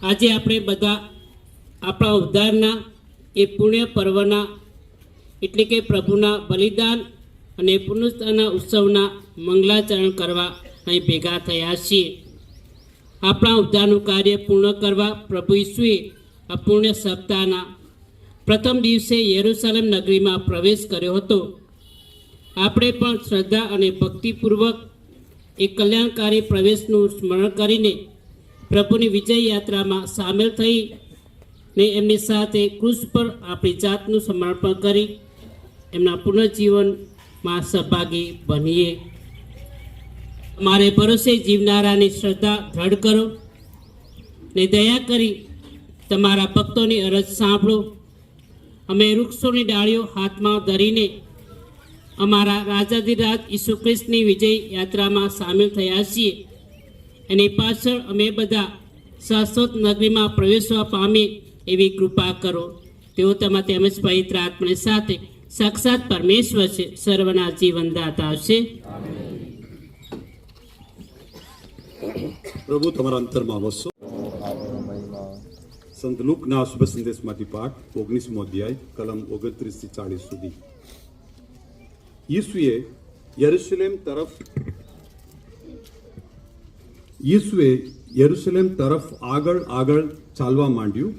આજે આપણે બધા આપણા ઉદ્ધારના એ પુણ્ય પર્વના એટલે કે પ્રભુના બલિદાન અને પુનરુત્થાનના ઉત્સવના મંગલાચરણ કરવા અહીં ભેગા થયા છીએ. આપણા ઉદ્ધારનું કાર્ય પૂર્ણ કરવા પ્રભુ ઈસુએ આ પુણ્ય સપ્તાહના પ્રથમ દિવસે યરૂશલેમ નગરીમાં પ્રવેશ કર્યો હતો. આપણે પણ શ્રદ્ધા અને ભક્તિપૂર્વક એ કલ્યાણકારી પ્રવેશનું સ્મરણ કરીને પ્રભુની વિજય યાત્રામાં સામેલ થઈને એમની સાથે ક્રૂસ પર આપણી જાતનું સમર્પણ કરી એમના પુનર્જીવનમાં સહભાગી બનીએ. મારે ભરોસે જીવનારાની શ્રદ્ધા દ્રઢ કરો ને દયા કરી તમારા ભક્તોની અરજ સાંભળો. અમે વૃક્ષોની ડાળીઓ હાથમાં ધરીને અમારા રાજાધિરાજ ઈસુ ખ્રિસ્તની વિજય યાત્રામાં સામેલ થયા છીએ. એની પાછળ અમે બધા શાશ્વત નગરીમાં પ્રવેશવા પામીએ એવી કૃપા કરો. તેઓ તમારા તેમજ પવિત્ર આત્માની સાથે સાક્ષાત પરમેશ્વર છે, સર્વના જીવનદાતા છે. પ્રભુ તમારા અંતરમાં વસો. સંત લુકના શુભ સંદેશમાંથી પાઠ 19મો અધ્યાય કલમ 29 થી 40 સુધી. ઈસુએ યરૂશલેમ તરફ આગળ ચાલવા માંડ્યું.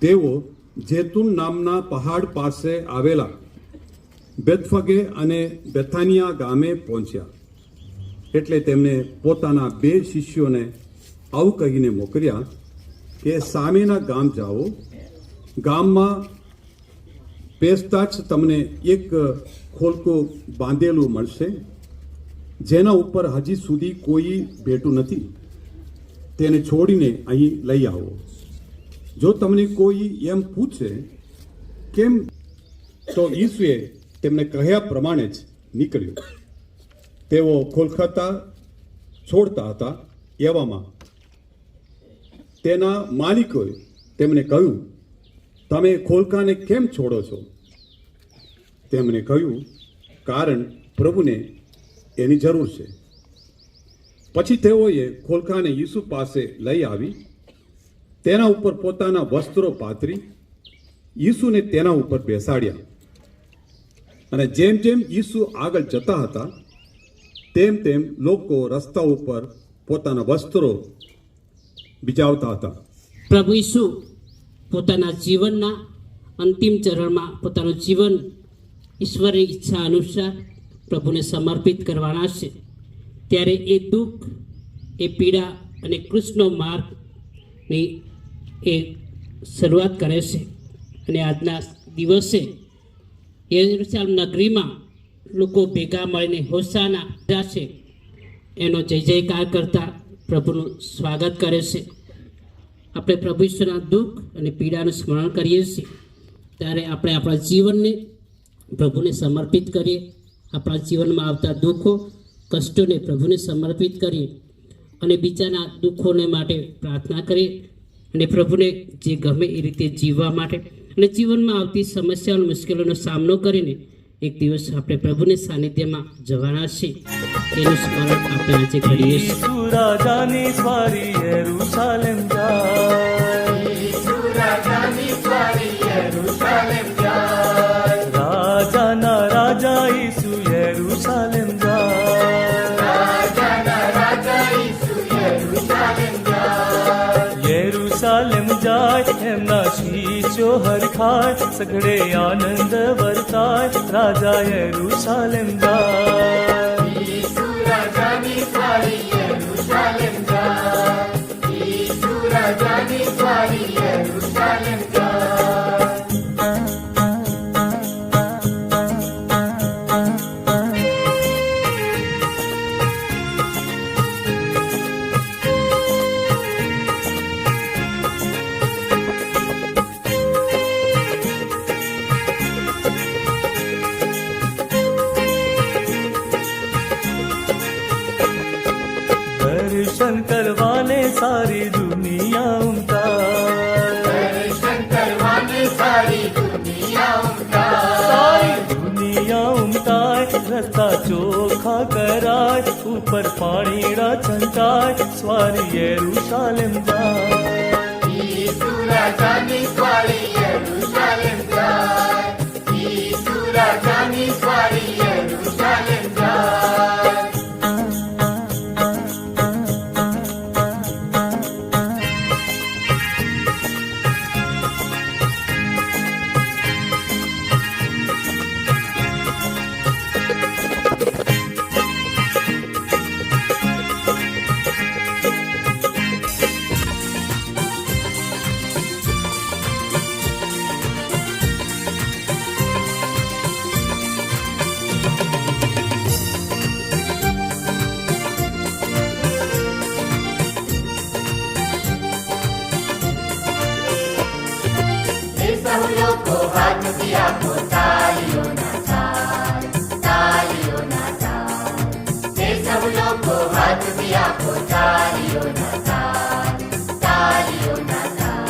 તેઓ જેતુન નામના પહાડ પાસે આવેલા બેથફગે અને બેથાનિયા ગામે પહોંચ્યા. એટલે તેમણે પોતાના 2 શિષ્યોને આવું કહીને મોકલ્યા કે સામેના ગામ જાઓ. ગામમાં પેસતા જ તમને એક ખોલકું બાંધેલું મળશે, જેના ઉપર હજી સુધી કોઈ બેઠું નથી. તેને છોડીને અહીં લઈ આવો. જો તમને કોઈ એમ પૂછે કેમ, તો ઈસુએ તેમને કહ્યા પ્રમાણે જ નીકળ્યો. તેઓ ખોલખાતા છોડતા હતા. એવામાં તેના માલિકોએ તેમને કહ્યું, તમે ખોલકાને કેમ છોડો છો? તેમણે કહ્યું, કારણ પ્રભુને એની જરૂર છે. પછી તેઓએ ખોલકાને ઈસુ પાસે લઈ આવી તેના ઉપર પોતાના વસ્ત્રો પાથરી ઈસુને તેના ઉપર બેસાડ્યા. અને જેમ જેમ ઈસુ આગળ જતા હતા તેમ તેમ લોકો રસ્તા ઉપર પોતાના વસ્ત્રો બિજાવતા હતા. પ્રભુ ઈસુ પોતાના જીવનના અંતિમ ચરણમાં પોતાનું જીવન ઈશ્વરની ઈચ્છા અનુસાર પ્રભુને સમર્પિત કરવાના છે. ત્યારે એ દુઃખ, એ પીડા અને કૃષ્ણનો માર્ગની એ શરૂઆત કરે છે. અને આજના દિવસે યરૂશલેમ નગરીમાં લોકો ભેગા મળીને હોસાના છે એનો જય જયકાર કરતા પ્રભુનું સ્વાગત કરે છે. આપણે પ્રભુ ઈશ્વરના દુઃખ અને પીડાનું સ્મરણ કરીએ છીએ ત્યારે આપણે આપણા જીવનને પ્રભુને સમર્પિત કરીએ. આપણા જીવનમાં આવતા દુઃખો, કષ્ટોને પ્રભુને સમર્પિત કરીએ અને બીજાના દુઃખોને માટે પ્રાર્થના કરીએ અને પ્રભુને જે ગમે એ રીતે જીવવા માટે અને જીવનમાં આવતી સમસ્યાઓ, મુશ્કેલીઓનો સામનો કરીને એક દિવસ આપણે પ્રભુને સાનિધ્યમાં જવાના છીએ. એનું સ્મરણ આપણે આજે કરીએ છીએ. રાજાની સ્વારી યરૂશલેમ જાય, રાજાની સ્વારી યરૂશલેમ જાય, રાજાના રાજા ઈસુ યરૂશલેમ જાય, રાજાના રાજા ઈસુ યરૂશલેમ જાય, યરૂશલેમ જાય એમના શીશો હરખાય, સઘળે આનંદ વર્તાય, રાજા યરૂશલેમ જાય. ઈસુ રાજાની સ્વારી યરૂશલેમ જાય, ઈસુ રાજાની સ્વારી યરૂશલેમ જાય. दर्शन करवाने सारी दुनिया उमटा, दर्शन करवाने सारी दुनिया उमटा, सारी दुनिया उमटा, રસ્તા ચોખા કરાય, ઉપર પાણીડા છંટાય, સ્વારી યરૂશાલેમ જાય. ઈસુ રાજાની સ્વારી યરૂશાલેમ જાય. ઈસુ રાજાની સ્વારી યરૂશાલેમ જાય. એ સૌ લોકો હાથ થી આપો, તાળીઓના તાલ, તાળીઓના તાલ. એ સૌ લોકો હાથ થી આપો, તાળીઓના તાલ, તાળીઓના તાલ.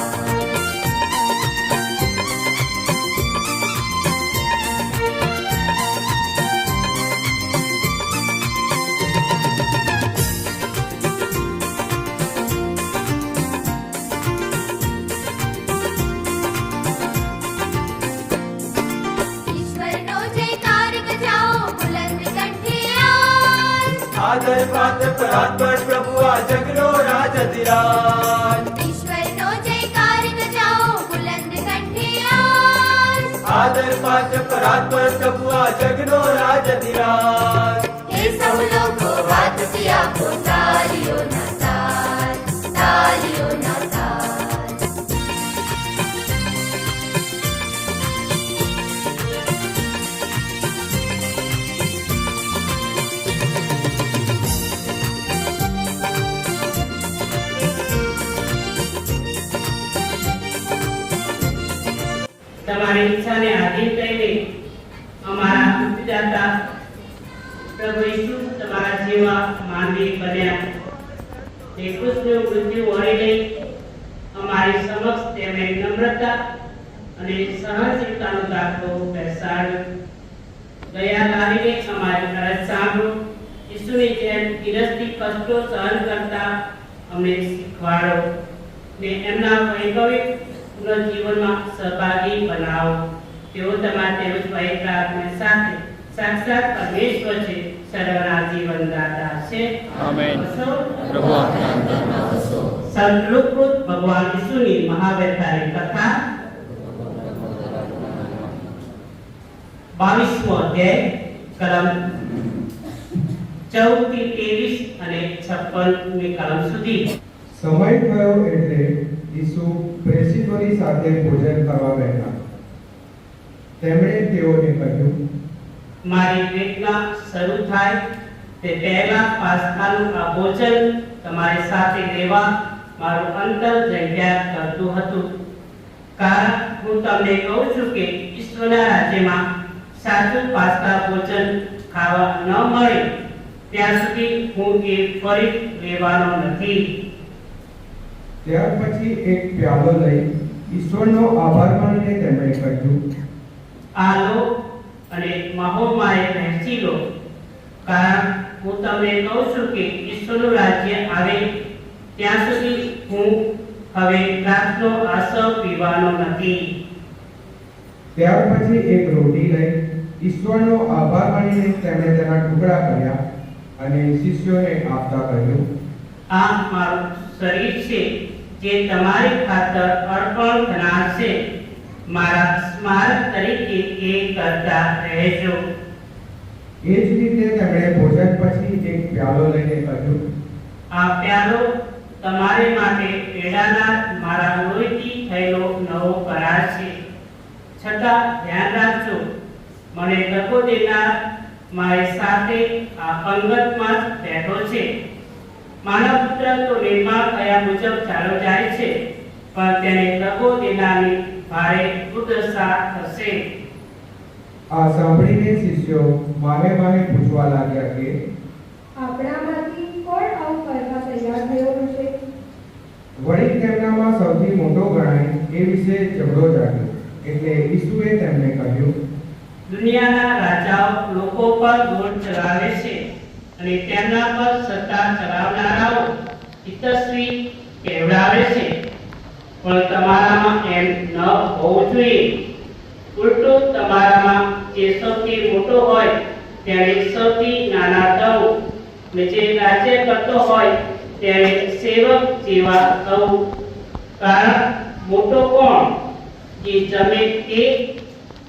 ઈશ્વરનો જયકાર ગજાઓ, બુલંદ કંઠે આજ. આદર પાત્ર પરાત્પર પ્રભુ આ જગનો રાજ અધિરાજ. ઈશ્વરનો જયકાર ગજાઓ, બુલંદ કંઠે આજ. આદર પાત્ર પરાત્પર પ્રભુ આ જગનો રાજ અધિરાજ. એ સૌ લોકો હાથ થી આપો, તાળીઓના તાલ, તાળીઓના તાલ. તમારી ઈચ્છાને આધીન થઈને અમારા ઉપજાતા પ્રભુ ઈસુ તમારા જેવા માનવી બન્યા. તે કૃષ્ણ મૃત્યુ વળી લઈ અમારી સમક્ષ તેમણે નમ્રતા અને સહનશીલતાનો દાખલો બેસાડ્યો. દયા લાવીને અમારી અરજ સાંભળો. ઈસુની જેમ ધીરજથી કષ્ટો સહન કરતા અમને શીખવાડો ને એમના વૈભવિક જીવનમાં સહભાગી બનાવો. તેઓ તમારા તેમજ પવિત્ર આત્મા સાથે સાક્ષાત પરમેશ્વર છે, સર્વના જીવનદાતા છે. આમેન. વસો. પ્રભુ સંતલોકૃત ભગવાન ઈસુની મહાવ્યથાની કથા 22મો અધ્યાય કલમ 14 થી 23 અને 56મી કલમ સુધી. સમય થયો એટલે ઈસુ પ્રેષિતોની સાથે ભોજન કરવા બેઠા. તેમણે તેઓને કહ્યું, મારી વેદના શરૂ થાય તે પહેલા પાસ્કાનું આ ભોજન તમારી સાથે લેવા મારું અંતર જગ્યા કરતું હતું. કારણ હું તમને કહું છું કે ઈશ્વરના રાજ્યમાં સાચું પાસ્કા ભોજન ખાવા ન મળે ત્યાં સુધી હું એ ફરી લેવાનો નથી. ત્યાર પછી એક પ્યાલો લઈ ઈશ્વરનો આભાર માનીને તેમણે કહ્યું, આ લો અને મહોમાએ વહેંચી લો. કારણ હું તમને કહું છું કે ઈશ્વરનું રાજ્ય આવે ત્યાં સુધી હું હવે દ્રાક્ષનો આસવ પીવાનો નથી. ત્યાર પછી એક રોટી લઈ ઈશ્વરનો આભાર માનીને તેમણે તેના ટુકડા કર્યા અને શિષ્યોને આપતા કહ્યું, આ મારું શરીર છે જે તમારી ખાતર અર્પણ થનાર છે. મારા સ્મારક તરીકે એ કરતા રહેજો. એ જ રીતે તેમણે ભોજન પછી એક પ્યાલો લઈને કહ્યું, આ પ્યાલો તમારે માટે રેડાનાર મારા લોહીથી થયેલો નવો કરાર છે. છતાં ધ્યાન રાખજો, મને દગો દેનાર મારી સાથે આ પંગતમાં જ બેઠો છે. માનવ પુત્ર તો નિર્માણ થયા મુજબ ચાલો જાય છે, પણ તેને દગો દેનારની ભારે દુર્દશા થશે. આ સાંભળીને શિષ્યો માહે માહે પૂછવા લાગ્યા કે આપણામાંથી કોણ આવું કરવા તૈયાર થયો હશે? વળી તેમનામાં સૌથી મોટો ગણાય એ વિશે ઝઘડો જાગ્યો. એટલે ઈસુએ તેમને કહ્યું, દુનિયાના રાજા રાજાઓ લોકો પર ગોળ ચલાવે છે અને તેમના પર સત્તા ચલાવનારાઓ હિતશ્રી કહેવડાવે છે, પણ તમારામાં એમ ન હોવું જોઈએ. ઉલટું તમારામાં જે સૌથી મોટો હોય તેને સૌથી નાના થવું, અને જે રાજ્ય કરતો હોય તેને સેવક જેવા થવું. કારણ મોટો કોણ? જે જમે તે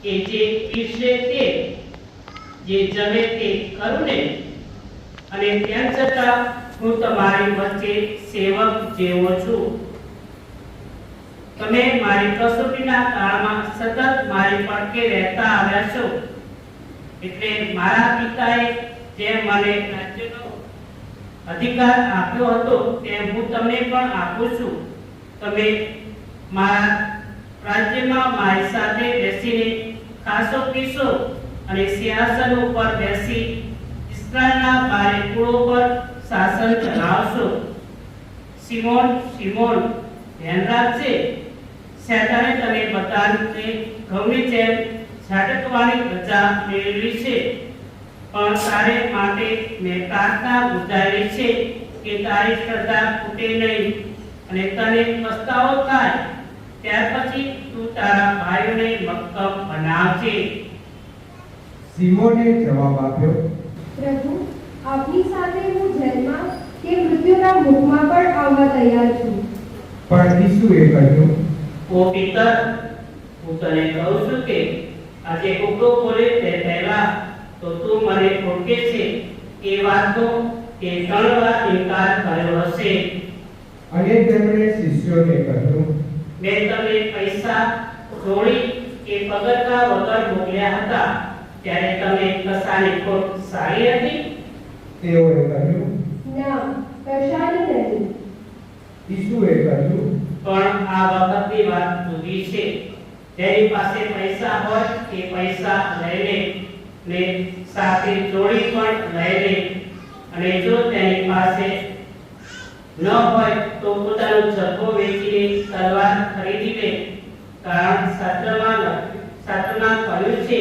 કે જે પીરસે તે? જે જમે તે, ખરું ને? અને તેમ છતાં હું તમારી વચ્ચે સેવક જેવો છું. તમે મારી કસોટીના કાળમાં સતત મારી પડખે રહેતા આવ્યા છો. એટલે મારા પિતાએ જેમ મને રાજ્યનો અધિકાર આપ્યો હતો તેમ હું તમને પણ આપું છું. તમે મારા રાજ્યમાં મારી સાથે બેસીને ખાશો પીશો અને સિંહાસન ઉપર બેસી ઇસ્રાયેલના 12 કુળો પર શાસન ચલાવશો. સિમોન, સિમોન, ધ્યાન રાખજે. શેતાને તને બધાને ઘઉંની જેમ છાટકવાની રજા મેળવી છે, પણ તારે માટે મેં પ્રાર્થના ગુજારી છે કે તારી શ્રદ્ધા તૂટે નહીં અને તને પસ્તાવો થાય. ત્યાર પછી તું તારા ભાઈઓને મક્કમ બનાવજે. સિમોને જવાબ આપ્યો, પ્રભુ, આપની સાથે હું જેલમાં કે મૃત્યુના મુખમાં પણ આવવા તૈયાર છું. પણ ઈસુએ કહ્યું, ઓ પિતર, હું તને કહું છું કે આજે કુકડો બોલે તે પહેલા તો તું મને ઓળખે છે એ વાતનો તે 3 વાર ઇનકાર કર્યો હશે. અને તેમણે શિષ્યોને કહ્યું, મેં તમને પૈસા, જોડી કે પગરખા વગર મોકલ્યા હતા ત્યારે તમે કશાની ખોટ સારી હતી? તેઓએ કહ્યું, ના, કશાની નહીં. ઈસુએ કહ્યું, પણ આ વખતની વાત જુદી છે. જેની પાસે પૈસા હોય તે પૈસા લઈ લે ને સાથે જોડી પણ લઈ લે, અને જો તેની પાસે ન હોય તો પોતાનો જથ્થો વેચીને તલવાર ખરીદી લે. કારણ શાસ્ત્રમાં કહ્યું છે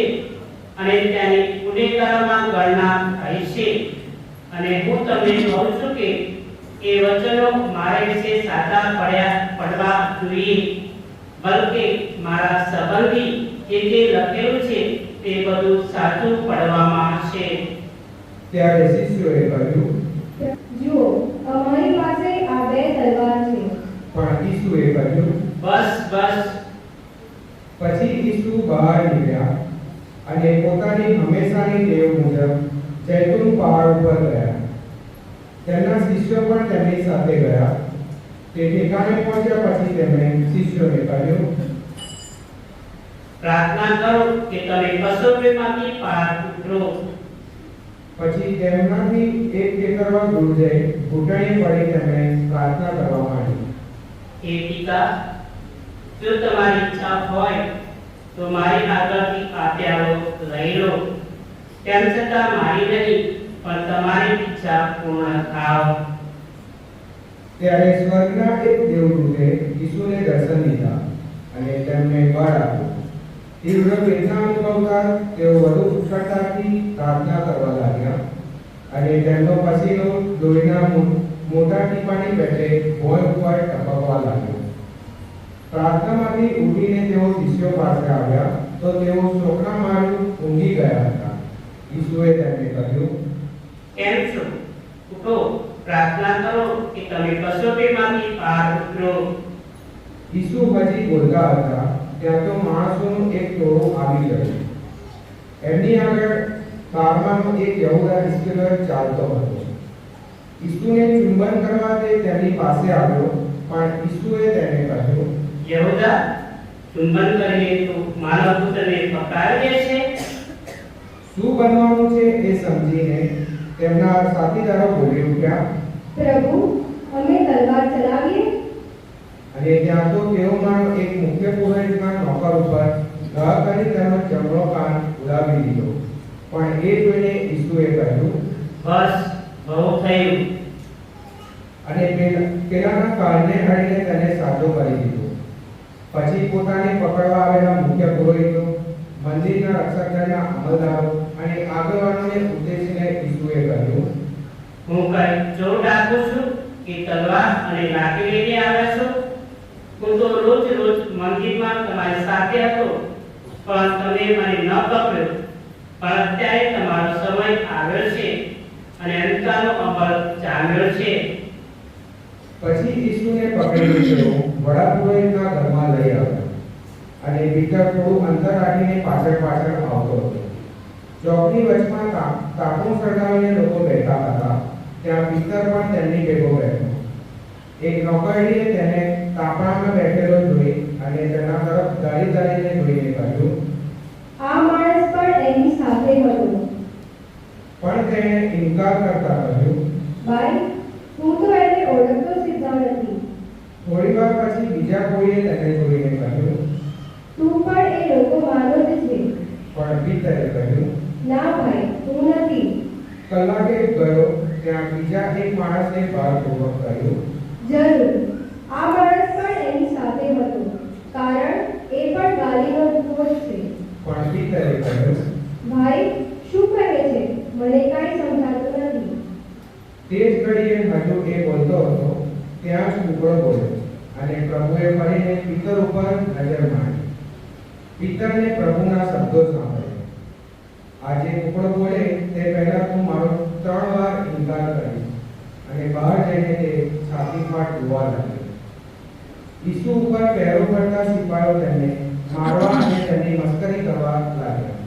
અને તેની ગુનેગારોમાં ગણના થઈ છે. અને હું તમને કહું છું કે એ વચનો મારા વિશે સાચા પડવા જોઈએ, બલકે મારા સંબંધી જે લખેલું છે તે બધું સાચું પડવામાં છે. ત્યારે શિષ્યોએ કહ્યું, જુઓ, અમારી પાસે આ 2 તલવાર છે. પણ ઈસુએ કહ્યું. બસ બસ. પછી ઈસુ બહાર નીકળ્યા અને પોતાની હંમેશાની ટેવ મુજબ જૈતુન પહાડ ઉપર ગયા. તેમના શિષ્યો પણ તેમની સાથે ગયા. તે ઠેકાણે પહોંચ્યા પછી તેમણે શિષ્યોને કહ્યું, પ્રાર્થના કરો કે તમે કસોટીમાંથી પાર ઉતરો. પછી તેમનાથી એક ટેકરવા દૂર જઈ ઘૂંટણે પડી તેમણે પ્રાર્થના કરવા માંડી. હે પિતા, જો તમારી ઈચ્છા હોય તો મારી આગળથી આ પ્યાલો લઈ લો. તેમ છતાં મારી નહીં પણ તમારી ઈચ્છા પૂર્ણ થાવ. ત્યારે સ્વર્ગના એક દેવદૂતે ઈસુને દર્શન દીધા અને તેમને બળ આપ્યું. તીવ્ર વેદના અનુભવતા તેઓ વધુ ઉત્કટતાથી પ્રાર્થના કરવા લાગ્યા અને તેમનો પસીનો લોહીના મોટા ટીપાની પેટે ભોંય ઉપર ટપકવા લાગ્યો. પ્રાર્થનામાંથી ઉઠીને તેઓ શિષ્યો પાસે આવ્યા તો તેઓ શોકના માર્યું ઊંઘી ગયા હતા. ઈસુએ તેમને કહ્યું, કેમ છો? ઉઠો, પ્રાર્થના કરો કે તમે કસોટીમાંથી પાર ઉતરો. ઈસુ હજી બોલતા હતા ત્યાં તો માણસોનું એક ટોળું આવી ગયું. એમની આગળ 12માનો એક યહૂદા ઇસ્કરિયોત ચાલતો હતો. ઈસુને ચુંબન કરવા તે તેમની પાસે આવ્યો, પણ ઈસુએ તેને કહ્યું, યહૂદા, ચુંબન કરીને તું માનવ પુત્રને પકડાવી દે છે? શું બનવાનું છે એ સમજીને તેમના સાથીદારો બોલી ઉઠ્યા, પ્રભુ, અમે તલવાર ચલાવીએ? અને ત્યાં તો તેઓમાંનો એક મુખ્ય પુરોહિતના નોકર ઉપર ઘા કરી તેનો જમણો કાન ઉડાવી દીધો. પણ એ જોઈને ઈસુએ કહ્યું, બસ, બહુ થયું. અને પેલાના કાનને અડીને તેને સાજો કરી દીધો. પછી પોતાને પકડવા આવેલા મુખ્ય પુરોહિતો, મંદિરના રક્ષક દળના અમલદારો અને આગેવાનોને ઉદ્દેશીને ઈસુએ કહ્યું, હું કઈ ચોર ડાકુ છું કે તલવાર અને લાકડી લઈને આવ્યા છો? હું તો રોજ રોજ મંદિરમાં તમારી સાથે હતો, પણ તમે મને ન પકડ્યો. પણ અત્યારે તમારો સમય આવ્યો છે અને અંધકારનો અમલ જામ્યો છે. પછી ઈસુને પકડી લીધો વડાપુરોહિતના ઘરમાં લઈ આવ્યા, અને પીટર થોડું અંતર રાખીને પાછળ પાછળ આવતો હતો. ચોકની વચમાં તાપણું સળગાવીને લોકો બેઠા હતા, ત્યાં પીટર પણ તેમની ભેગો બેઠો. એક નોકરડીએ તેને તાપણામાં બેઠેલો જોઈ અને તેના તરફ દારી દારીને જોઈને કહ્યું, આ માણસ પણ એની સાથે હતો. પણ તેણે ઇનકાર કરતા કહ્યું, ભાઈ, હું તો એને ઓળખતો સીધા નથી. થોડી વાર પછી બીજા કોઈએ તેને જોઈને કહ્યું, તું પણ એ લોકોમાંનો જ છે. પણ પીતરે કહ્યું, ના ભાઈ, હું નથી. કલાકે ગયો ત્યાં બીજા એક માણસે ભારપૂર્વક કહ્યું, જરૂર, આ માણસ પણ એની સાથે હતો, કારણ એ પણ ગાલીનો ભૂવો જ છે. પણ પીતરે કહ્યું, ભાઈ, શું કહે છે? મને કાંઈ સમજાતું નથી. તે જ ઘડીએ હજુ એ બોલતો હતો ત્યાં જ કૂકડો બોલ્યો, અને પ્રભુએ ફરીને પીતર ઉપર નજર માંડી. પીતરને પ્રભુના શબ્દો સાંભળ્યા, આજે કૂકડો બોલે તે પહેલા તું મારો 3 વાર ઇનકાર કરીશ. અને બહાર જઈને તે છાતી પર ડૂબવા લાગ્યો. ઈસુ ઉપર પહેરો કરતા સિપાઈઓ તેમને મારવા અને તેમની મસ્કરી કરવા લાગ્યા.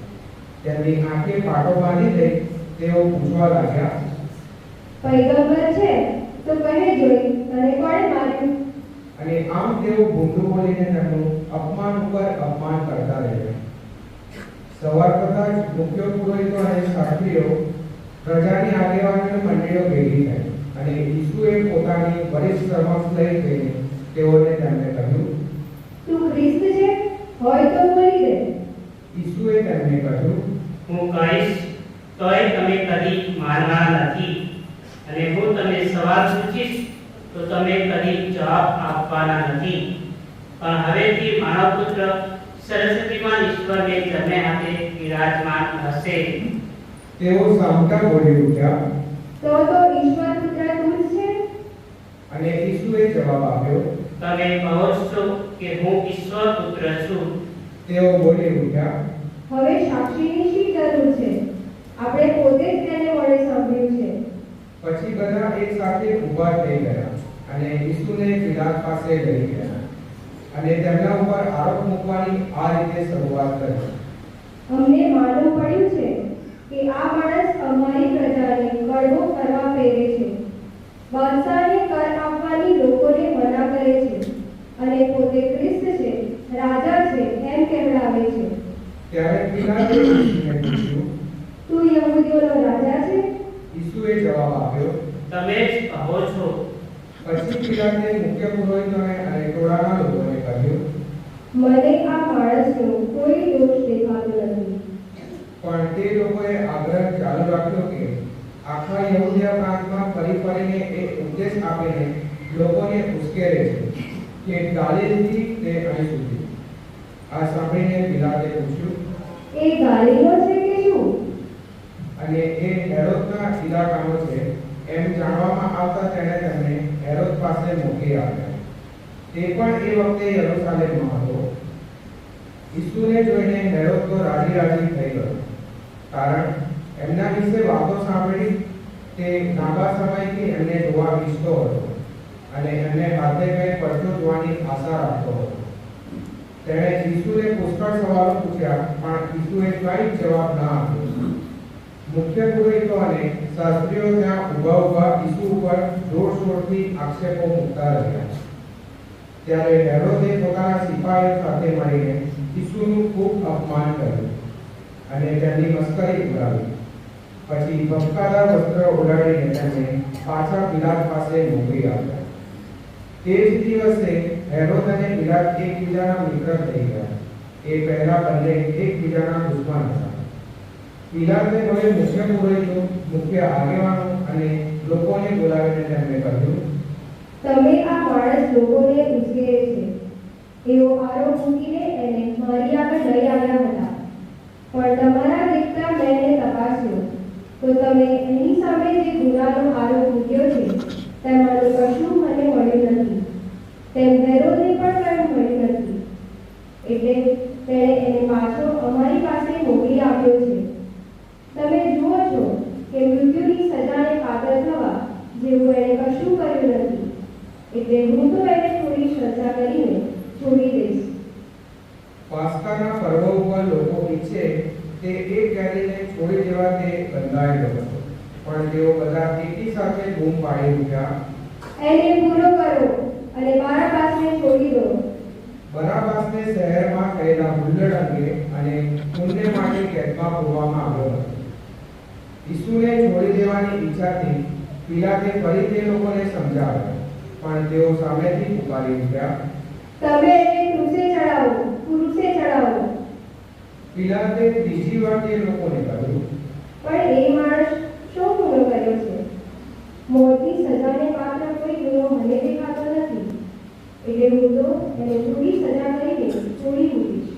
તેમની આંખે પાટો બાંધી દઈ તેઓ પૂછવા લાગ્યા, પૈગંબર છે તો કહે જોઈ, તને કોણે માર્યું? અને આમ તેઓ ભૂંડું બોલીને તેમનું અપમાન ઉપર અપમાન કરતા રહ્યા. સવાર થતાં જ મુખ્ય પુરોહિતો અને શાસ્ત્રીઓ, પ્રજાની આગેવાનો મંડળીઓ ભેગી થઈ, અને ઈસુએ પોતાની વરિષ્ઠ સમક્ષ લઈ જઈને તેઓને તેમને કહ્યું, તું ખ્રિસ્ત છે? હોય તો બોલી દે. ઈસુએ તેમને કહ્યું, હું કહીશ તોય તમે કદી માનવાના નથી, અને હું તમને સવાલ પૂછીશ તો તમે કદી જવાબ આપવાના નથી. પણ હવેથી માનવ પુત્ર સરસ્વતીમાન ઈશ્વરને જમણે હાથે વિરાજમાન હશે. તેઓ સામટા બોલી ઉઠ્યા. તો ઈશ્વર પુત્ર તું જ છે? અને ઈસુએ જવાબ આપ્યો, તમે કહો છો કે હું ઈશ્વર પુત્ર છું. તેઓ બોલી ઉઠ્યા, હવે સાક્ષીની શી જરૂર છે? આપણે પોતે જ તેને વડે સાંભળ્યું છે. પછી બધા એક સાથે ઊભા થઈ ગયા અને ઈસુને પિલાત પાસે લઈ ગયા, અને તેમના ઉપર આરોપ મૂકવાની આ રીતે શરૂઆત કરી, અમને માલુમ પડ્યું છે કે આ માણસ અમારી પ્રજાને કડવો કરવા પ્રેરે છે, બાદશાહને કર આપવાની લોકોને મના કરે છે, અને પોતે ખ્રિસ્ત છે, રાજા છે એમ કહેવડાવે છે. ત્યારે પિલાતે ઈસુને પૂછ્યું, તું યહૂદીઓનો રાજા છે? ઈસુએ જવાબ આપ્યો, તમે જ કહો છો. પછી પિલાતે મુખ્ય પુરોહિતોને અને ટોળાના લોકોને કહ્યું, મને આ માણસનો કોઈ દોષ દેખાતો નથી. પણ તે લોકોએ આગ્રહ ચાલુ રાખ્યો કે આખા યહૂદિયા પ્રાંતમાં ફરી ફરીને એક ઉપદેશ આપીને લોકોને ઉશ્કેરે છે કે ગાલિલથી તે અહીં સુધી. આ સાંભળીને પિલાતે પૂછ્યું, એ ગાલીલો છે કે શું? અને એ હેરોદના ઇલાકાનો છે એમ જાણવામાં આવતા તેણે તેમને હેરોદ પાસે મોકલી આપ્યા. તે પણ એ વખતે યરૂશાલેમમાં હતો. ઈસુને જોઈને હેરોદ તો રાજી રાજી થઈ ગયો, કારણ એમના વિશે વાતો સાંભળી તે લાંબા સમયથી એમને જોવા ઈચ્છતો હતો, અને એમને હાથે કંઈ પડતું જોવાની આશા રાખતો હતો. તેણે ઈસુને પુષ્કળ સવાલો પૂછ્યા, પણ ઈસુએ કંઈ જવાબ ન આપ્યો. મુખ્ય પુરોહિતો અને શાસ્ત્રીઓ ત્યાં ઊભા ઊભા ઈસુ ઉપર જોરશોરથી આક્ષેપો મૂકતા રહ્યા. ત્યારે હેરોદે પોતાના સિપાહીઓ સાથે મળીને ઈસુનું ખૂબ અપમાન કર્યું અને તેમની મસ્કરી ઉડાવી. પછી ભપકાદાર વસ્ત્ર ઉડાડીને તેમને પાછા પિલાત પાસે મોકલી આપ્યા. તે જ દિવસે હેરોદ અને પિલાત એકબીજાના મિત્ર થઈ ગયા. એ પહેલા બંને એકબીજાના દુશ્મન હતા. પિલાતે હવે મુખ્ય પુરોહિતો, મુખ્ય આગેવાનો અને લોકોને બોલાવીને તેમને કહ્યું, તમે આ માણસ લોકોને ઉશ્કેરે છે. એવો આરોપ મૂકીને એને મારી આગળ લઈ આવ્યા હતા. પણ તમારા દેખતા મેં તપાસ્યો તો તમે એની સામે જે ગુનાનો આરોપ મૂક્યો છે તેમાંનું કશું મને મળ્યું નથી, તેમ હેરોદને પણ કંઈ મળ્યું નથી. એટલે તેણે એને પાછો અમારી પાસે મોકલી આપ્યો છે. તમે જુઓ છો કે મૃત્યુની સજાને પાત્ર થવા જેવું એણે કશું કર્યું નથી. એટલે હું તો એને થોડી સજા કરીને છોડી દઈશ. પાસ્કાના પર્વ ઉપર લોકો ઈચ્છે તે એક કેદીને છોડી દેવા તે બંધાયેલો હતો, પણ તેઓ બધા એકી સાથે બૂમ પાડી ઉઠ્યા, એને પૂરો કરો અને બારાબાસને છોડી દો. બરાબાસને શહેરમાં કરેલા હુલ્લડ અંગે અને પુણ્ય માટે કેદમાં પૂરવામાં આવ્યો હતો. ઈસુને છોડી દેવાની ઈચ્છાથી પિલાતે ફરી તે લોકોને સમજાવ્યા, પણ તેઓ સામેથી પુકારી ઉઠ્યા, તમે એને ક્રૂસે ચડાવો. પિલાતે ત્રીજી વાર તે લોકોને કહ્યું, પણ એ માણસ શું ગુનો કર્યો છે? મોતની સજાને પાત્ર કોઈ ગુનો મને દેખાતો નથી. એટલે હું તો એને થોડી સજા કરીને છોડી મૂકીશ.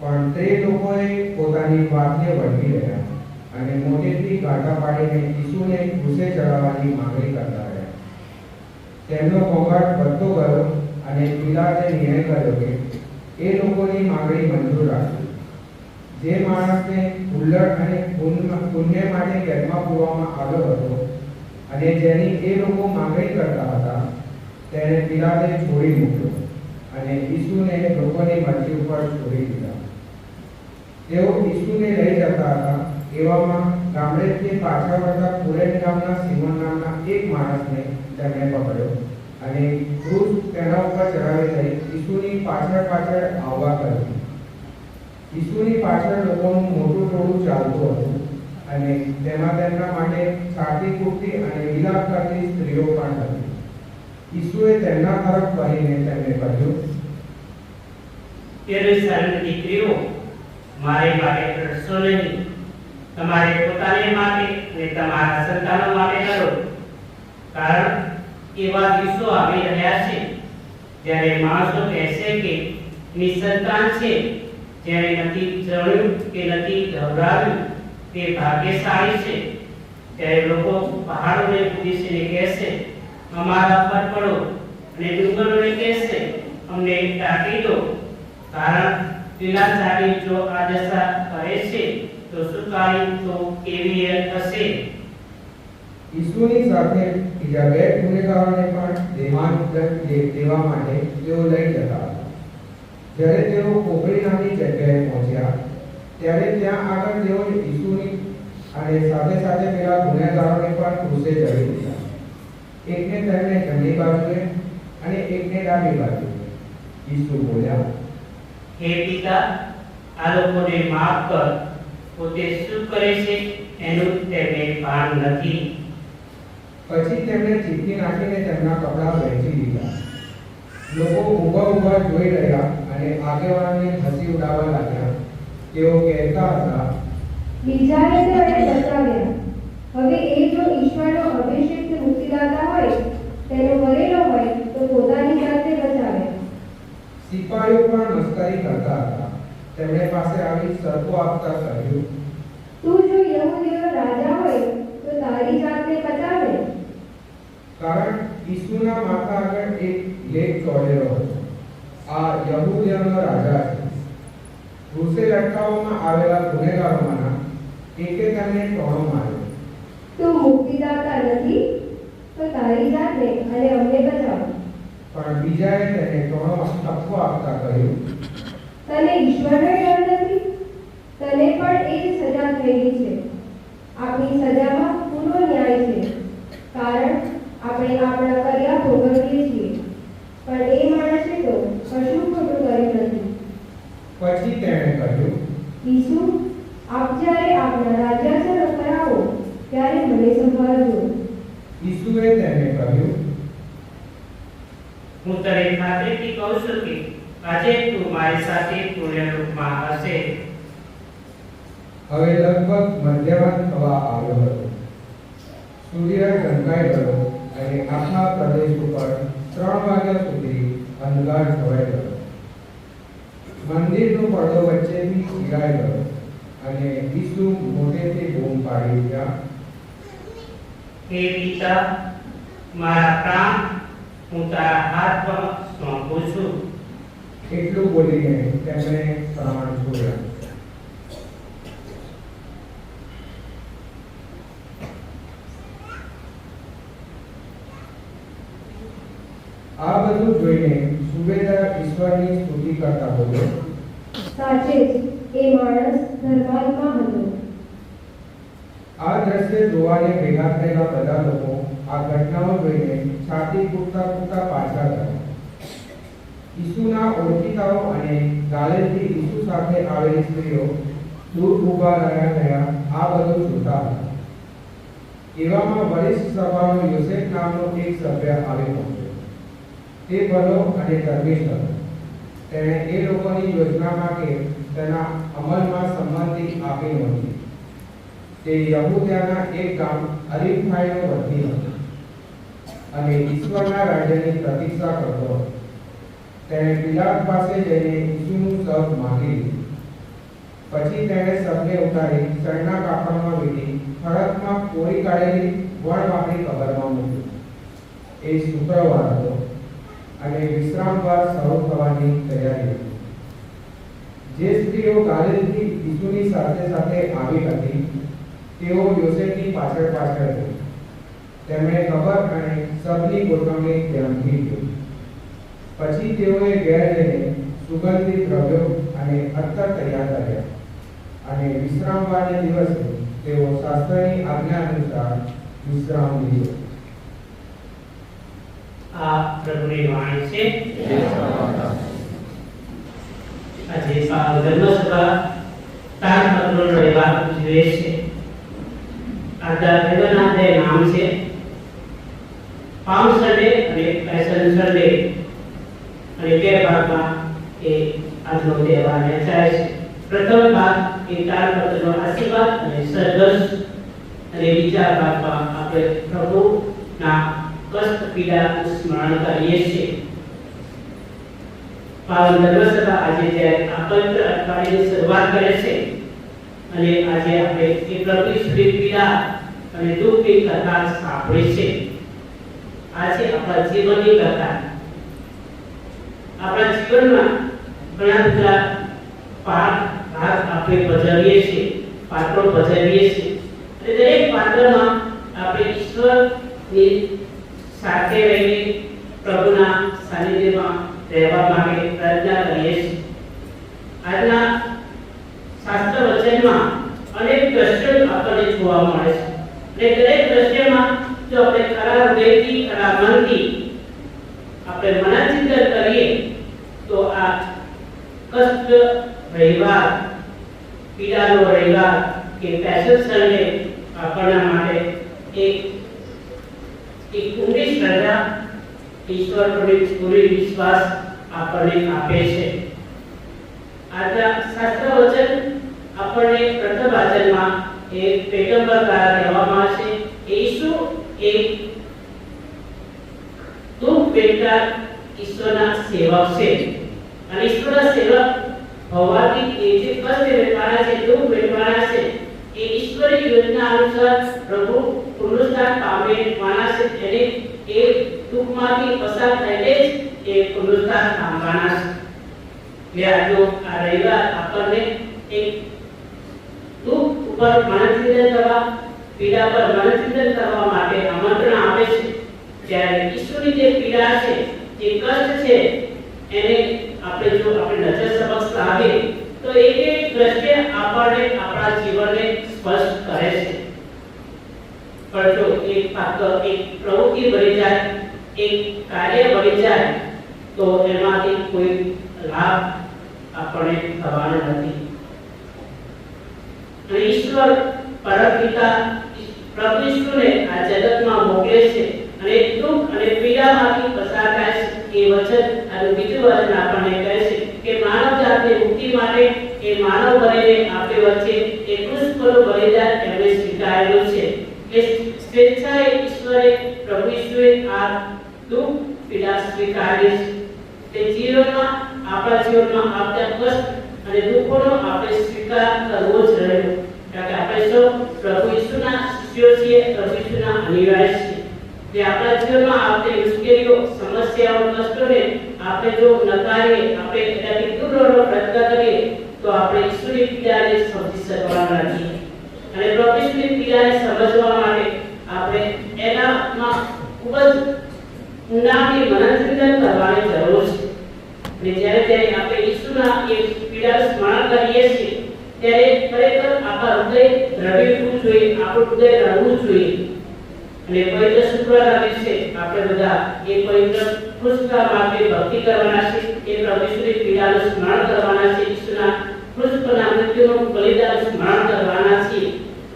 પણ તે લોકોએ પોતાની વાતને વળગી રહ્યા અને મોટેથી ગાંઠા પાડીને ઈસુને ક્રૂસે ચડાવવાની માંગણી કરતા રહ્યા. તેમનો ઘોંઘાટ વધતો ગયો અને પિલાતે નિર્ણય કર્યો કે એ લોકોની માંગણી મંજૂર રાખવી. જે માણસને હુલ્લડ અને પુણ્ય માટે કેદમાં પૂરવામાં આવ્યો હતો અને જેની એ લોકો માંગણી કરતા હતા તેને પિલાતે છોડી મૂક્યો અને ઈસુને લોકોની મરજી ઉપર છોડી દીધા. તેઓ ઈસુને લઈ જતા હતા એવામાં ગામડેથી પાછા વળતા કુરેન ગામના સિમોન નામના એક માણસને તેમણે પકડ્યો અને ક્રૂસ તેના ઉપર ચડાવી દઈ ઈસુની પાછળ આવવા કર્યું. ઈસુની પાછળ લોકોનું મોટું ટોળું ચાલતું હતું અને તેમાં તેમના માટે છાતી કૂટતી અને વિલાપ કરતી સ્ત્રીઓ પણ હતી. ઈસુએ તેમના તરફ વળીને તેમને કહ્યું, યરૂશલેમની દીકરીઓ, મારે માટે રડશો નહીં. તમારે પોતાને માટે અને તમારા સંતાનો માટે લડો, કારણ એવા દિવસો આવી રહ્યા છે જ્યારે માણસો કહેશે કે નિસંતાન છે, જેણે નથી જણ્યું કે નથી ગભરાવ્યું તે ભાગ્યશાળી છે. ત્યારે લોકો પહાડોને કૂદીને કહેશે, અમારા પર પડો, અને ડુંગરોને કહેશે, અમને ટાંકી દો. કારણ લીલાછાડી જો આ દશા કરે છે તો સુકાઈ તો કેવી હશે. ઈસુની સાથે બીજા બે ગુનેગારોને પણ દેવા માટે તેઓ લઈ જતા હતા. જ્યારે તેઓ કોપરી નામની જગ્યાએ પહોંચ્યા ત્યારે ત્યાં આગળ તેઓ ઈસુની અને સાથે સાથે પેલા ગુનેગારોને પણ ક્રૂસે ચડી દીધા. એકને તેમને જમણી બાજુએ અને એકને ડાબી બાજુએ. ઈસુ બોલ્યા, હે પિતા, આ લોકોને માફ કર, પોતે શું કરે છે એનું તેમને ભાન નથી. પછી તેમણે ચીઠી નાખીને તેમના કપડાં વહેંચી દીધા. લોકો ઊભા જોઈ રહ્યા અને આગેવાનને હસી ઉડાવવા લાગ્યા. તેઓ કહેતા હતા, બીજાને તો એણે બચાવ્યા, હવે એ જો ઈશ્વરનો અભિષિક્ત મુક્તિદાતા હોય, તેનો વરેલો હોય તો પોતાની જાતને બચાવે. સિપાહીઓ પણ મસ્કરી કરતા હતા. તેમણે પાસે આવી સરકો આપતા કહ્યું, તું જો યહૂદીનો રાજા હોય તો તારી જાતને બચાવે. કારણ ઈસુના માથા આગળ એક લેખ ચોળેલો હતો, આ યહૂદીનો રાજા છે. ક્રૂસે લટકાવવામાં આવેલા ગુનેગારોમાંના એકે તેમને ટોણો માર્યો. તું મુક્તિદાતા નથી તો તારી જાતને અને અમને બચાવ. પણ બીજાએ તેને ટોણો ઠપકો આપતા કહ્યું, તને ઈશ્વરનો ડર નથી? તને પણ એ જ સજા થયેલી છે. આપણી સજામાં પૂરો ન્યાય છે, કારણ આપણે આપણા કર્યા ભોગવીએ છીએ, પણ એ માણસે તો કશું ખોટું કર્યું નથી. પછી તેણે કહ્યું, ઈસુ, આપ જ્યારે આપના રાજ્યાસન ઉપર આવો ત્યારે મને સંભાળજો. ઈસુએ તેને કહ્યું, હું તને ખાતરીથી કહું છું કે આજે તું મારી સાથે પુણ્યલોકમાં હશે. હવે લગભગ મધ્યાહન થવા આવ્યો હતો. સૂર્ય ઢંકાઈ ગયો અને આખા પ્રદેશ ઉપર 3 વાગ્યા સુધી અંધકાર છવાઈ ગયો. મંદિરનો પડદો વચ્ચેથી ચીરાઈ ગયો ઈસુ મોટેથી બૂમ પાડી ઉઠ્યા, હે પિતા, મારા પ્રાણ હું તારા હાથમાં સોંપું છું. એટલું બોલીને તેમણે પ્રાણ છોડ્યા. આ બધું જોઈને સુબેદાર ઈશ્વરની સ્તુતિ કરતા બોલ્યો, સાચે જ એ માણસ ધર્માત્મા હતો. આ દ્રશ્ય જોવાને ભેગા થયેલા બધા લોકો આ ઘટનાઓ જોઈને છાતી કૂટતા કૂટતા પાછા ગયા. ઈસુના ઓળખીતાઓ અને ગાલિલથી ઈસુ સાથે આવેલી સ્ત્રીઓ દૂર ઊભા રહ્યા આ બધું જોતા હતા. એવામાં વરિષ્ઠ સભાનો યોસેફ નામનો એક સભ્ય આવી પહોંચ્યો. તે ભલો અને ધર્મિષ્ઠ હતો. તેણે એ લોકોની યોજનામાં કે તેના અમલમાં સંમતિ આપી નહોતી. તે યહૂદિયાના એક ગામ અરીફાઈનો વતની હતો અને ઈશ્વરના રાજ્યની પ્રતીક્ષા કરતો હતો. તેણે પિલાત પાસે જઈને ઈસુનું શબ માંગી લીધું. પછી તેણે શબને ઉતારી શણના કાપડમાં વીંટી ખડકમાં કોરી કાઢેલી વણવાપરી કબરમાં મૂક્યું. એ શુક્રવાર હતો અને વિશ્રામવાર શરૂ થવાની તૈયારી હતી. જે સ્ત્રીઓ ગાલિલથી ઈસુની સાથે સાથે આવી હતી તેઓ યોસેફની પાછળ પાછળ હતી. તેમણે કબર અને શબની ગોઠવણી ધ્યાનથી જોઈ. પછી તેઓએ ઘેર જઈને સુગંધિત દ્રવ્યો અને અત્તર તૈયાર કર્યા અને વિશ્રામવારના દિવસે તેઓ શાસ્ત્રની આજ્ઞા અનુસાર વિશ્રામ લીધો. આ પ્રભુની વાણી છે. આજે ધર્મસભા તાજપત્રનો રવિવાર ઉજવે છે. આજના રવિવારના બે નામ છે, પામ સન્ડે અને પેશન સન્ડે, અને બે ભાગમાં એ આજનો તહેવાર વહેંચાય છે. પ્રથમ ભાગ એ તાજપત્રનો આશીર્વાદ અને સરઘસ, અને બીજા ભાગમાં આપણે પ્રભુના કષ્ટ પીડાનું સ્મરણ કરીએ છીએ. પાવન ધર્મસભા આજે જ્યારે આ પવિત્ર અઠવાડિયાની શરૂઆત કરે છે અને આજે આપણે એ પ્રભુ ઈશ્વરની પીડા અને દુઃખની કથા સાંભળી છે. આજે આપણા જીવનની કથા. આપણા જીવનમાં ઘણા બધા ભાગ આપણે ભજવીએ છીએ, પાત્રો ભજવીએ છીએ, અને દરેક પાત્રમાં આપણે ઈશ્વરની સાથે રહીને પ્રભુના સાનિધ્યમાં રહેવા માટે પ્રાર્થના કરીએ છીએ. આજના શાસ્ત્ર વચનમાં અનેક દ્રશ્યો આપણને જોવા મળે છે, અને દરેક દ્રશ્યમાં જો આપણે ખરા હૃદયથી, ખરા મનથી આપણે મનોચિંતન કરીએ તો આ કષ્ટ રવિવાર, પીડાનો રવિવાર કે પેશન સન્ડે આપણા માટે એક ઊંડી શ્રદ્ધા, ઈશ્વર પર પૂરી વિશ્વાસ આપણને આપે છે. આજના શાસ્ત્ર વચન આપણને પ્રથમ વાચનમાં એ પેગમ્બર દ્વારા કહેવામાં આવે છે. ઈસુ એક દુઃખ વેઠનાર ઈશ્વરના સેવક છે, અને ઈશ્વરના સેવક હોવાથી એ જે કષ્ટ વેઠવાના છે, દુઃખ વેઠવાના છે, એ ઈશ્વરી યોજના અનુસાર પ્રભુ પુનરુત્થાન પામવાના છે. એને એ દુઃખમાંથી પસાર થઈને જ એ પુનરુત્થાન પામવાના છે. એટલે આ રવિવાર આપણને એક દુઃખ ઉપર મનોચિંતન કરવા, પીડા પર મનોચિંતન કરવા માટે આમંત્રણ આપે છે. જ્યારે ઈશ્વરની જે પીડા છે, જે કષ્ટ છે, એને આપણે જો આપણે નજર સમક્ષ લાવીએ તો એક એક દ્રશ્ય આપણને આપણા જીવનને સ્પષ્ટ કરે છે. પણ જો એક પાત્ર, એક પ્રવૃત્તિ બની જાય, એક કાર્ય બની જાય તો એમાંથી કોઈ લાભ આપણને થવાનો નથી. અને ઈશ્વર પરમપિતા પ્રભુ ઈશ્વરને આ જગતમાં મોકલે છે અને દુઃખ અને પીડામાંથી પસાર થાય છે. એ વચન અને બીજું વચન આપણને કહે છે કે માનવ જાતની મુક્તિ માટે એ માનવ બનીને આપણી વચ્ચે એ કૃષ્ણ પર બલિદાન એમણે સ્વીકારેલું છે. એ સ્વેચ્છાએ ઈશ્વરે, પ્રભુ ઈશ્વરે આ દુઃખ પીડા સ્વીકારી છે. તે જીવનમાં, આપણા જીવનમાં આવતા કષ્ટ અને દુઃખોનો આપણે સ્વીકાર કરવો જ રહ્યો. કારણ કે આપણે સૌ પ્રભુ ઈસુના શિષ્યો છીએ, પ્રભુ ઈસુના અનુયાયી છીએ. જે આપણા જીવનમાં આવતી મુશ્કેલીઓ, સમસ્યાઓ, કષ્ટોને આપણે જો નકારીએ, આપણે એનાથી દૂર રહેવાનો પ્રયત્ન કરીએ તો આપણે ઈશ્વરની પીડાને સમજી શકવાના નથી. અને પ્રભુ ઈસુની પીડાને સમજવા માટે આપણે એનામાં ખૂબ જ ઊંડાણથી મનનચિંતન કરવાની જરૂર છે. અને જ્યારે આપણે ઈસુના એ પીડાનું સ્મરણ કરીએ છીએ ત્યારે ખરેખર આપણા હૃદય દ્રવીભૂત જોઈએ, આપણું હૃદય રડવું જોઈએ. અને પવિત્ર શુક્રવારના દિવસે આપણે બધા એ પવિત્ર પુષ્પા માટે ભક્તિ કરવાના છે. એ પ્રભુ ઈસુની પીડાનું સ્મરણ કરવાના છે. ઈસુના પુષ્પના મૃત્યુનું બલિદાનનું સ્મરણ કરવાના છે.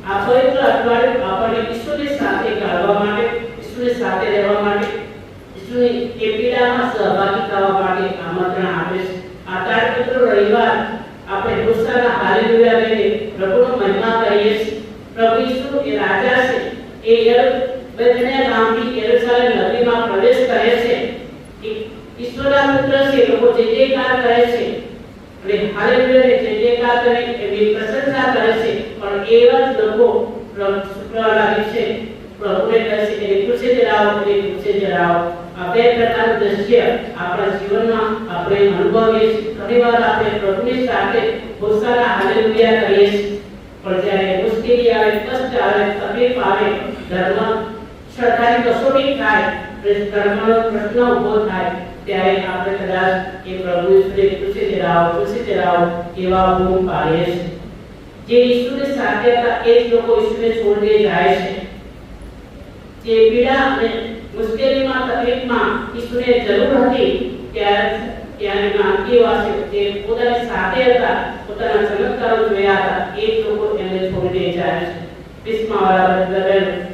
આ પવિત્ર અઠવાડિયું આપણને ઈસુની સાથે ગાળવા માટે, ઈસુની સાથે રહેવા માટે, ઈસુની એ પીડામાં સહભાગી થવા માટે આમંત્રણ આપે છે. આ તાળપત્ર રવિવાર આપણે ગુસ્સાના હાલેલુયા લઈને પ્રભુનો મહિમા કરીએ છીએ. પ્રભુ ઈસુ એ રાજા છે. એ બેથલેહેમ ગામથી યરૂશલેમ નગરીમાં પ્રવેશ કરે છે. ઈશ્વરના પુત્ર છે. લોકો જય જયકાર કરે છે અને હાલેલુયા જય જયકાર કરી એની પ્રશંસા કરે છે. પણ એવા જ લોકો શુક્રવારના દિવસે પ્રભુને કહે છે કે ખુશી જરાવો, ખુશી જરાવો. આ બે પ્રકારનું દ્રશ્ય આપણા જીવનમાં આપણે અનુભવીએ છીએ. ઘણીવાર આપણે પ્રભુની સાથે ગુસ્સાના હાલેલુયા કરીએ છીએ, પણ જ્યારે મુશ્કેલી આવે, કષ્ટ આવે, તકલીફ આવે, ધર્મ શ્રદ્ધાની કસોટી થાય, ધર્મનો પ્રશ્ન ઊભો થાય ત્યારે આપણે કદાચ એ પ્રભુ ઈસુને ખુશી જરાવો એવા બૂમ પાડીએ છીએ. જે ઈસુની સાથે હતા એ જ લોકો ઈસુને છોડીને જાય છે. જે પીડા અને મુશ્કેલીમાં, તકલીફમાં ઈસુને જરૂર હતી ત્યારે અંતિવાસીઓ જે પોતાની સાથે હતા, પોતાના ચમત્કારો જોયા હતા, એ જ લોકો એમને છોડીને જાય છે.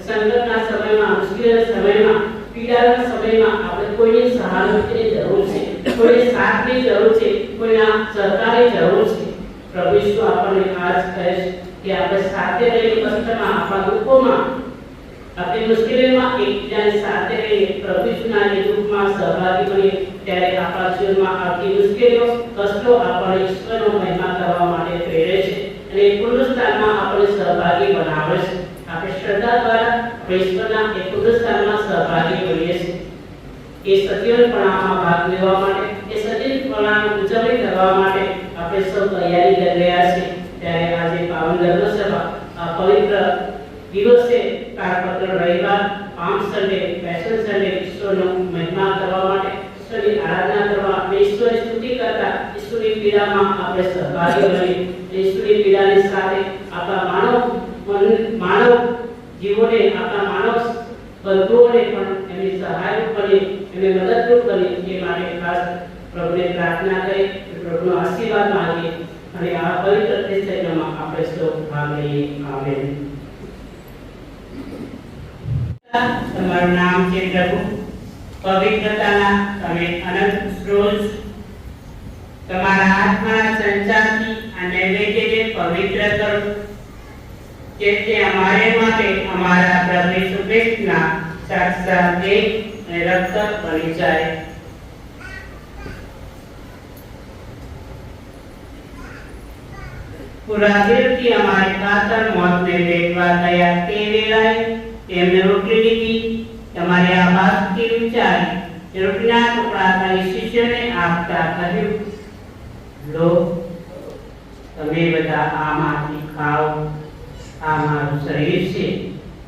સંકટના સમયમાં, મુશ્કેલીના સમયમાં, પીડાના સમયમાં આપણે કોઈની સહાનુભૂતિની જરૂર છે, કોઈની સાથની જરૂર છે, કોઈના સહકારની જરૂર છે. પ્રભુ ઈસુ આપણને આજ કહે છે કે આપણે સાથે રહીને કષ્ટમાં, આપણા દુઃખોમાં, આપણી મુશ્કેલીમાં એકબીજાની સાથે રહીને પ્રભુ ઈસુના એ દુઃખમાં સહભાગી બનીએ ત્યારે આપણા જીવનમાં આવતી મુશ્કેલીઓ, કષ્ટો આપણને ઈશ્વરનો મહિમા કરવા માટે પ્રેરે છે અને પુનરુત્થાનમાં આપણે સહભાગી બનાવે છે. આપણે શ્રદ્ધા દ્વારા ઈશ્વરના એ પુનરુત્થાનમાં સહભાગી બનીએ છીએ. એ સજીવનપણામાં ભાગ લેવા માટે, એ સજીવપણાની ઉજવણી કરવા માટે આપણે સૌ તૈયારી કરી રહ્યા છીએ. ત્યારે આજે પાવન ધર્મસભા આ પવિત્ર દિવસે તાળપત્ર રવિવાર, પામ સન્ડે, પેશન સન્ડે ઈશ્વરનો મહિમા કરવા માટે, ઈશ્વરની આરાધના કરવા, ઈશ્વરની સ્તુતિ કરતા ઈશ્વરની પીડામાં આપણે સહભાગી બની ઈશ્વરની પીડાની સાથે આપણા માનવ જીવોને, આપણા માનવ બંધુઓને પણ એમની સહાયરૂપ બની, એમને મદદરૂપ બની એ માટે ખાસ પ્રભુને પ્રાર્થના કરી, પ્રભુનો આશીર્વાદ માંગીએ અને આ પવિત્ર યજ્ઞમાં આપણે સૌ ભાગ લઈએ. આમેન. તમારું નામ છે પ્રભુ, પવિત્રતાના તમે અનંત સ્ત્રોત. તમારા આત્માના સંચારથી આ નૈવેદ્યને પવિત્ર કરો, જેથી અમારે માટે અમારા પ્રભુ ઈસુ ખ્રિસ્તના સાક્ષાત દેહ અને રક્ત બની જાય. પૂરા દિલથી અમારે ખાતર મોતને વેઠવા તૈયાર તે વેળાએ તેમને રોટલી લીધી, તમારી આ વાતથી વિચારી રોટલીના ટુકડા કરી શિષ્યોને આપતા કહ્યું, લો, તમે બધા આમાંથી ખાઓ, આ મારું શરીર છે,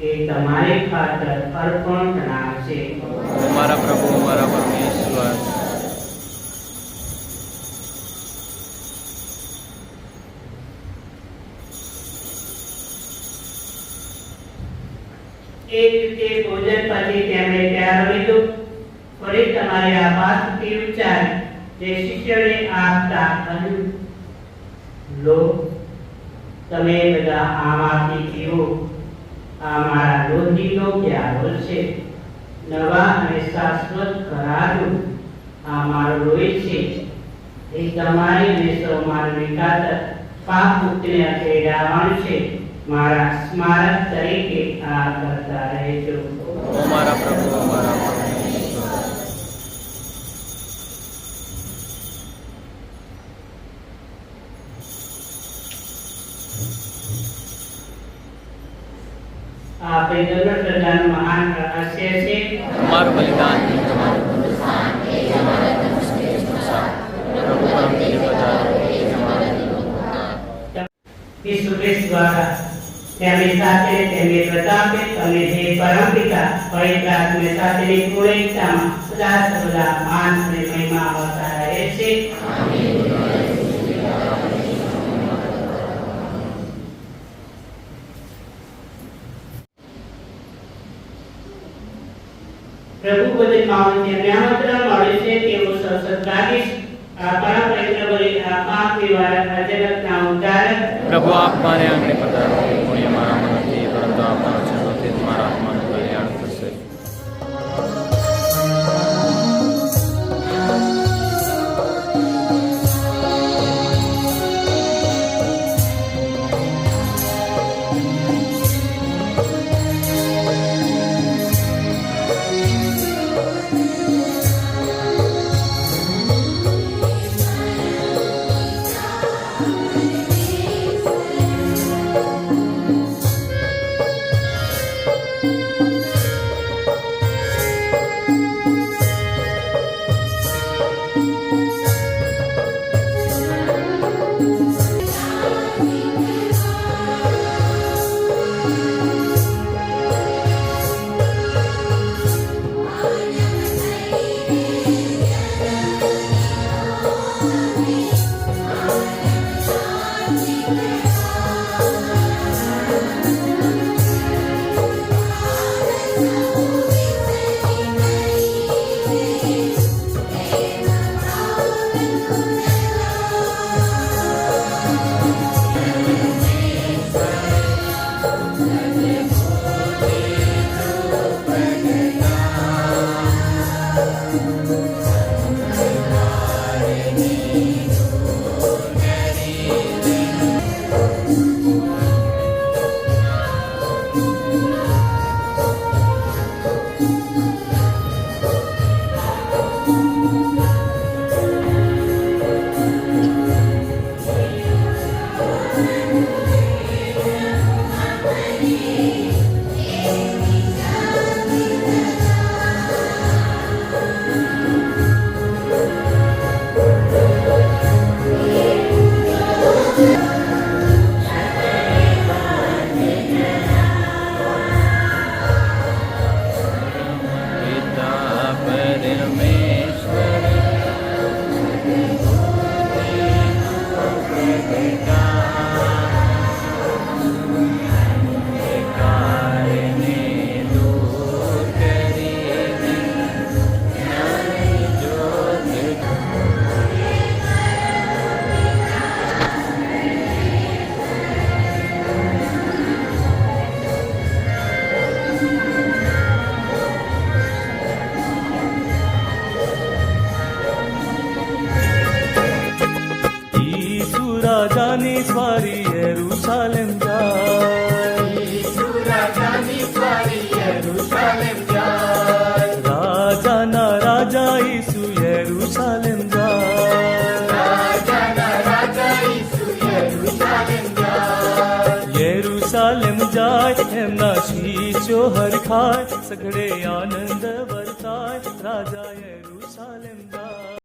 એ તમારે ખાતર અર્પણ થનાર છે. મારા પ્રભુ, મારા પરમેશ્વર. એક રીતે ભોજન પછી તેમણે પ્યાલો લીધો, ફરી તમારે આ વાતથી વિચારી જે શિષ્યોને આપતા કહ્યું, લો, તમે બધા આમાંથી પીવો, આ મારા લોહીનો પ્યાલો છે, નવા અને શાશ્વત કરારનું આ મારું લોહી છે, એ તમારી અને સૌ માનવી ખાતર પાપ મુક્તિને અખેડાવવાનું છે. મારા સ્મારક તરીકે આ કરતા રહેજો. મારા પ્રભુ, મારા પરમેશ્વર. આપણે દરરોજ પ્રજાનું મહાન રહસ્ય છે. તમારું બલિદાન તમારું પ્રભુ પરમ દિલી પધારો ઈસુ ખ્રિસ્ત દ્વારા તેમની સાથે તેમની પ્રતાપે અને જે પરમપિતા પવિત્ર આત્મા સાથેની પૂર્ણ એકતામાં સદા સર્વદા માન અને મહિમા હોતા રહે છે. પ્રભુ ભજનમાં જેમને આમંત્રણ મળ્યું છે તેઓ સદભાગી પરમ પવિત્ર બલિ પાપ નિવારક જગતના ઉદ્ધારક પ્રભુ આપ મારે આંગણે પધારો. પુણ્ય મારામાં નથી પરંતુ આપવાનો છે તેથી તમારા આત્માનું કલ્યાણ થશે. રાજાની સ્વારી યરૂશાલેમ જાય. રાજાના રાજા ઈસુ યરૂશાલેમ જાય. યરૂશાલેમ જાય એમના શીશો હરખાય સઘળે આનંદ વર્તાય રાજા